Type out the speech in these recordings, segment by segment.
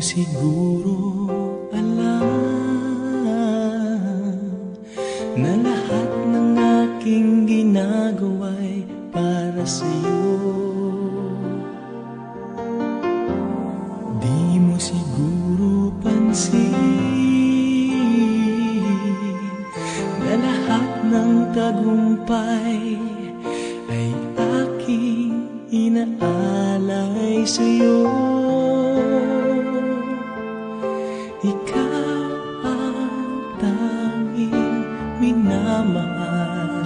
siguro alam na lahat ng aking ginagawa'y para sa'yo. Di mo siguro pansin na lahat ng tagumpay ay aking inaalay sa'yo. Ikaw ang tanging minamahal,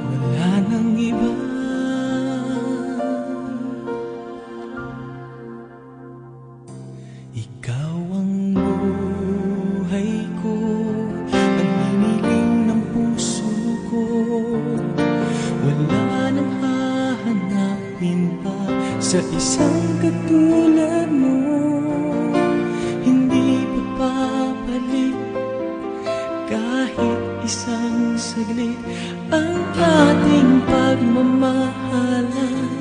wala nang iba. Ikaw ang buhay ko, ang hiniling ng puso ko. Wala nang hahanapin pa sa isang katulad mo. Hindi papabalik kahit isang saglit ang ating pagmamahalan.